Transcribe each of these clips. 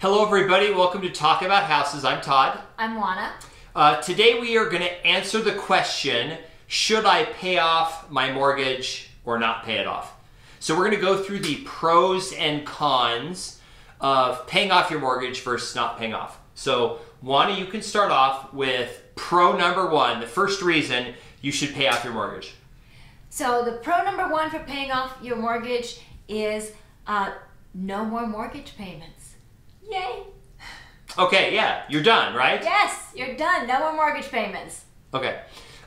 Hello everybody, welcome to Talk About Houses. I'm Todd. I'm Oana. Today we are going to answer the question, should I pay off my mortgage or not pay it off? So we're going to go through the pros and cons of paying off your mortgage versus not paying off. So Oana, you can start off with pro number one, the first reason you should pay off your mortgage. So the pro number one for paying off your mortgage is no more mortgage payments. Yay! Okay, yeah, you're done, right? Yes, you're done. No more mortgage payments. Okay.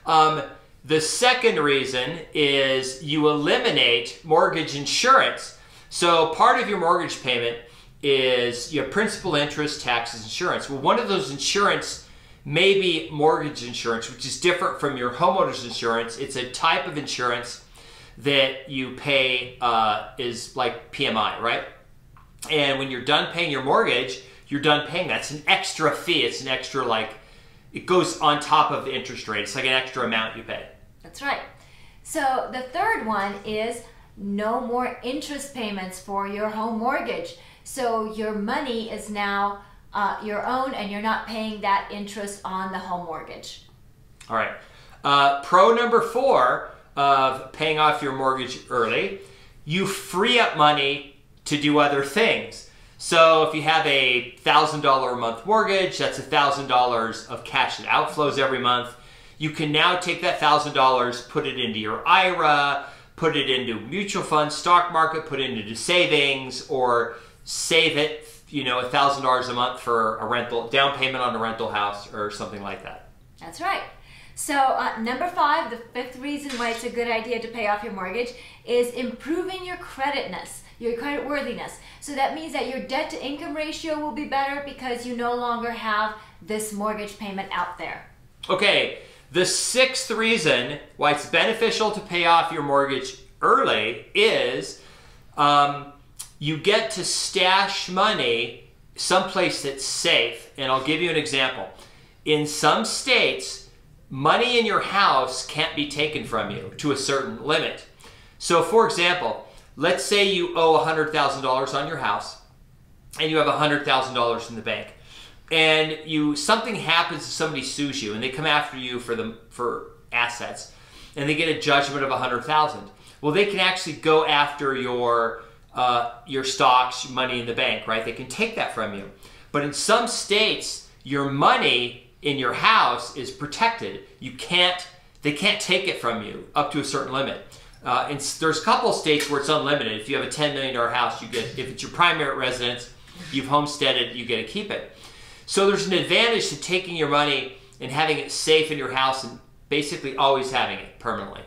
The second reason is you eliminate mortgage insurance. So part of your mortgage payment is your principal, interest, taxes, insurance. Well, one of those insurance may be mortgage insurance, which is different from your homeowner's insurance. It's a type of insurance that you pay is like PMI, right? And when you're done paying your mortgage, you're done paying. That's an extra fee. It's an extra, it goes on top of the interest rate. It's like an extra amount you pay. That's right. So the third one is no more interest payments for your home mortgage. So your money is now your own and you're not paying that interest on the home mortgage. All right. Pro number four of paying off your mortgage early, you free up money to do other things. So if you have a $1,000 a month mortgage, that's $1,000 of cash that outflows every month. You can now take that $1,000, put it into your IRA, put it into mutual funds, stock market, put it into savings, or save it, $1,000 a month for a rental, down payment on a rental house or something like that. That's right. So number five, the fifth reason why it's a good idea to pay off your mortgage is improving your creditness, your credit worthiness. So that means that your debt to income ratio will be better because you no longer have this mortgage payment out there. Okay, the sixth reason why it's beneficial to pay off your mortgage early is you get to stash money someplace that's safe. And I'll give you an example. In some states, money in your house can't be taken from you to a certain limit. So for example, let's say you owe $100,000 on your house and you have $100,000 in the bank, and something happens, somebody sues you and they come after you for assets and they get a judgment of $100,000. Well, they can actually go after your stocks, money in the bank, right? They can take that from you. But in some states, your money in your house is protected. They can't take it from you up to a certain limit. There's a couple of states where it's unlimited. If you have a $10 million house, if it's your primary residence, you've homesteaded, you get to keep it. So there's an advantage to taking your money and having it safe in your house and basically always having it permanently.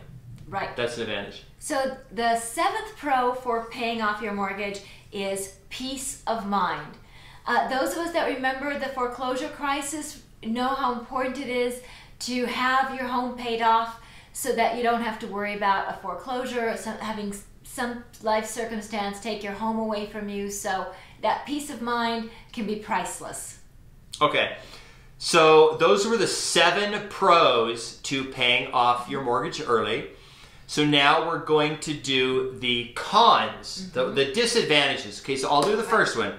Right. That's an advantage. So the seventh pro for paying off your mortgage is peace of mind. Those of us that remember the foreclosure crisis know how important it is to have your home paid off so that you don't have to worry about a foreclosure or having some life circumstance take your home away from you. So that peace of mind can be priceless. Okay, so those were the 7 pros to paying off your mortgage early. So now we're going to do the cons, the disadvantages. Okay, so I'll do the first one.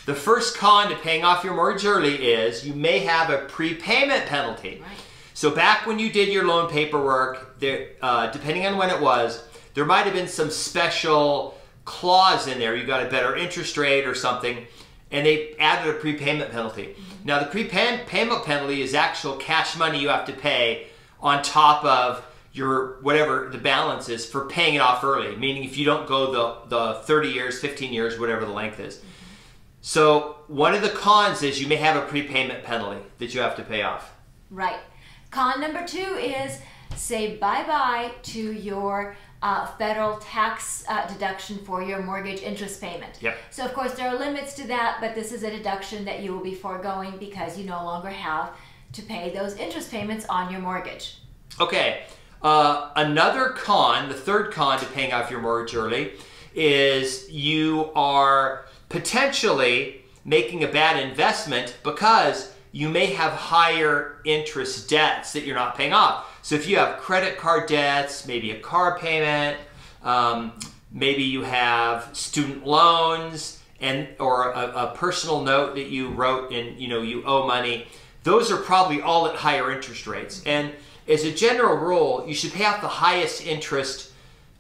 The first con to paying off your mortgage early is you may have a prepayment penalty. Right. So back when you did your loan paperwork, depending on when it was, there might have been some special clause in there. You got a better interest rate or something, and they added a prepayment penalty. Now the prepayment penalty is actual cash money you have to pay on top of your whatever the balance is for paying it off early, meaning if you don't go the 30 years, 15 years, whatever the length is. So one of the cons is you may have a prepayment penalty that you have to pay off. Right. Con number 2 is say bye-bye to your federal tax deduction for your mortgage interest payment. Yep. So of course there are limits to that, but this is a deduction that you will be foregoing because you no longer have to pay those interest payments on your mortgage. Okay. Another con, the third con to paying off your mortgage early, is you are potentially making a bad investment because you may have higher interest debts that you're not paying off. So if you have credit card debts, maybe a car payment, maybe you have student loans, or a personal note that you wrote and you owe money, those are probably all at higher interest rates. And as a general rule, you should pay off the highest interest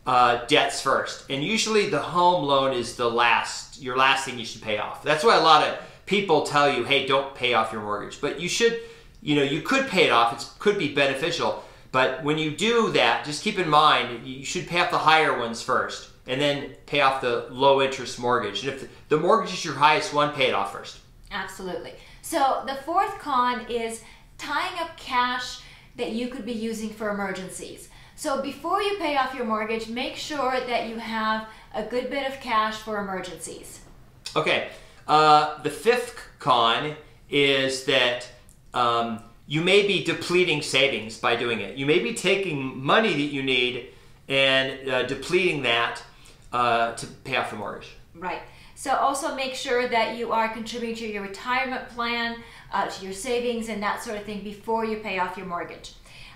debts first. And usually the home loan is your last thing you should pay off. That's why a lot of people tell you, hey, don't pay off your mortgage. But you should, you could pay it off. It could be beneficial. But when you do that, just keep in mind, you should pay off the higher ones first and then pay off the low interest mortgage. And if the mortgage is your highest one, pay it off first. Absolutely. So the fourth con is tying up cash that you could be using for emergencies. So before you pay off your mortgage, make sure that you have a good bit of cash for emergencies. Okay. The fifth con is that you may be depleting savings by doing it. You may be taking money that you need and depleting that to pay off the mortgage. Right. So also make sure that you are contributing to your retirement plan, to your savings and that sort of thing before you pay off your mortgage.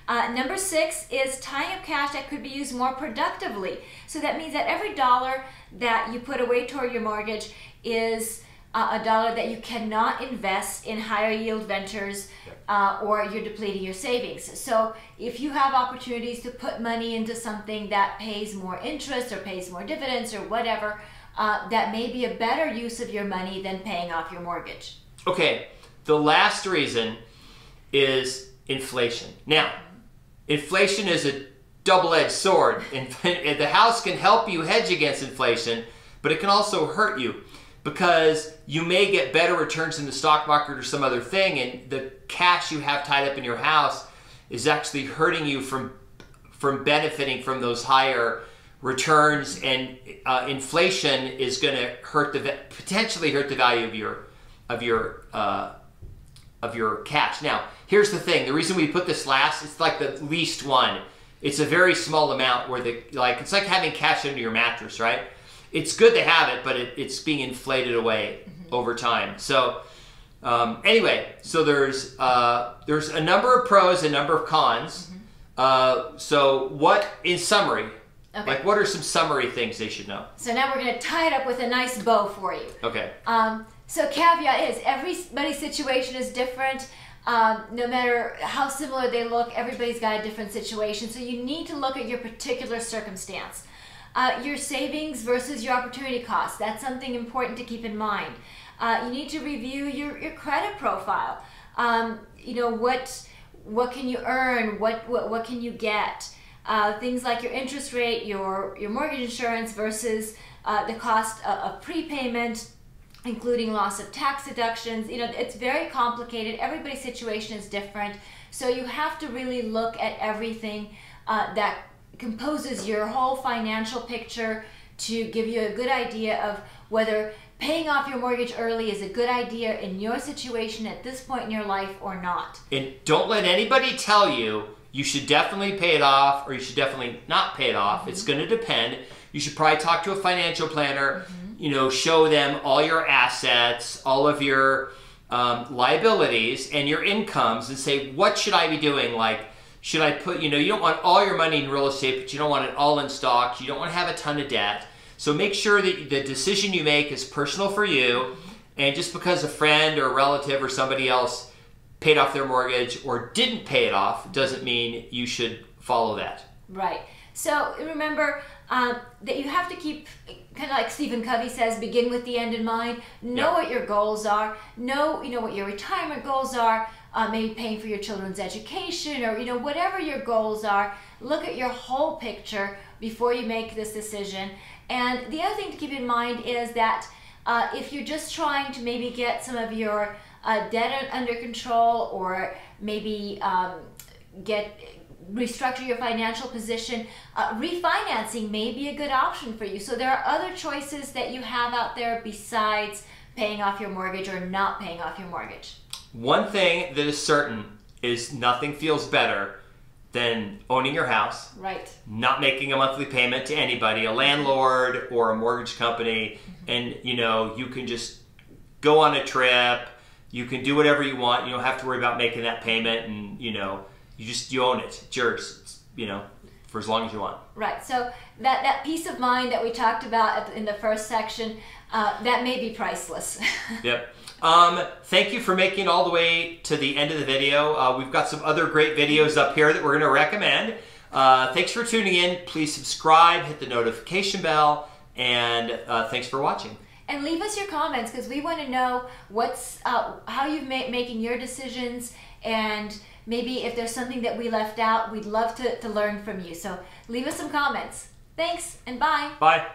Number 6 is tying up cash that could be used more productively. So that means that every dollar that you put away toward your mortgage is a dollar that you cannot invest in higher yield ventures or you're depleting your savings. So if you have opportunities to put money into something that pays more interest or pays more dividends or whatever, that may be a better use of your money than paying off your mortgage. Okay, the last reason is inflation. Now, inflation is a double-edged sword. And the house can help you hedge against inflation, but it can also hurt you because you may get better returns in the stock market or some other thing, and the cash you have tied up in your house is actually hurting you from benefiting from those higher returns, and inflation is going to potentially hurt the value of your cash. Now, here's the thing: the reason we put this last, it's like the least one. It's a very small amount where it's like having cash under your mattress, right? It's good to have it, but it's being inflated away over time. So anyway, so there's a number of pros, a number of cons. So what, in summary? Okay. Like, what are some summary things they should know? So now we're going to tie it up with a nice bow for you. Okay. So caveat is everybody's situation is different. No matter how similar they look, everybody's got a different situation. So you need to look at your particular circumstance. Your savings versus your opportunity cost. That's something important to keep in mind. You need to review your credit profile. What can you earn? What can you get? Things like your interest rate, your mortgage insurance versus the cost of prepayment, including loss of tax deductions. It's very complicated. Everybody's situation is different. So you have to really look at everything that composes your whole financial picture to give you a good idea of whether paying off your mortgage early is a good idea in your situation at this point in your life or not. And don't let anybody tell you you should definitely pay it off or you should definitely not pay it off. It's going to depend. You should probably talk to a financial planner, show them all your assets, all of your liabilities and your incomes and say, what should I be doing? Like, should I put, you don't want all your money in real estate, but you don't want it all in stocks. You don't want to have a ton of debt. So make sure that the decision you make is personal for you. And just because a friend or a relative or somebody else paid off their mortgage or didn't pay it off doesn't mean you should follow that. Right. So remember that you have to keep, kind of like Stephen Covey says, begin with the end in mind. Know what your goals are. Know, what your retirement goals are. Maybe paying for your children's education or, whatever your goals are. Look at your whole picture before you make this decision. And the other thing to keep in mind is that if you're just trying to maybe get some of your debt under control or maybe restructure your financial position, refinancing may be a good option for you. So there are other choices that you have out there besides paying off your mortgage or not paying off your mortgage. One thing that is certain is nothing feels better than owning your house, right? Not making a monthly payment to anybody, a landlord or a mortgage company, and you can just go on a trip, you can do whatever you want, you don't have to worry about making that payment, and you own it. It's yours, for as long as you want. Right. So that peace of mind that we talked about in the first section, that may be priceless. Yep. Thank you for making it all the way to the end of the video. We've got some other great videos up here that we're going to recommend. Thanks for tuning in. Please subscribe, hit the notification bell, and thanks for watching. And leave us your comments, because we want to know how you're making your decisions, and maybe if there's something that we left out, we'd love to learn from you. So leave us some comments. Thanks, and bye. Bye.